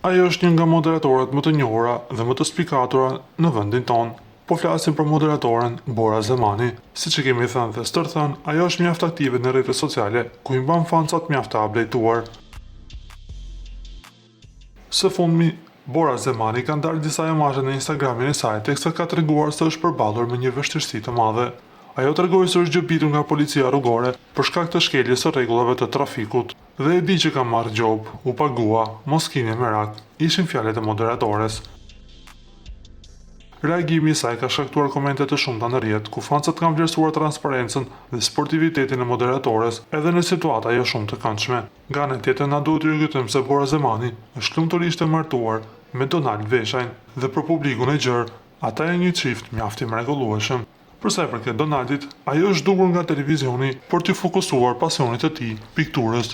Ajo është një nga moderatorët më të njohura dhe më të spikatura në vendin tonë. Po flasim për moderatoren Bora Zemani. Siç e kemi thënë dhe stërthën, ajo është mjaft aktive në rrjetet sociale, ku i mban fancat mjaft të updateuar. Së fundmi, Bora Zemani ka ndarë disa imazhe në Instagramin e saj, teksa ka treguar se është përballur me një vështirësi të madhe. Ajo tregoi se është gjëbitur nga policia rrugore për shkak të shkeljes së rregullave të trafikut dhe e di që ka marrë gjob, u pagua, mos kini merak, ishin fjalët e moderatores. Reagimi i saj ka shkaktuar komente të shumta në rrjet, ku fancat kanë vlerësuar transparencën dhe sportivitetin e moderatores edhe në situata jo shumë të këndshme. Nga ana tjetër na duhet të rikujtojmë se Bora Zemani është lumturisht e martuar me Donald Veshajn dhe për publikun e gjerë, ata janë një çift mjaft i mrekullueshëm. Për sa i përket Donaldit, ajo është dukur nga televizioni për të fokusuar pasionit të tij, pikturës.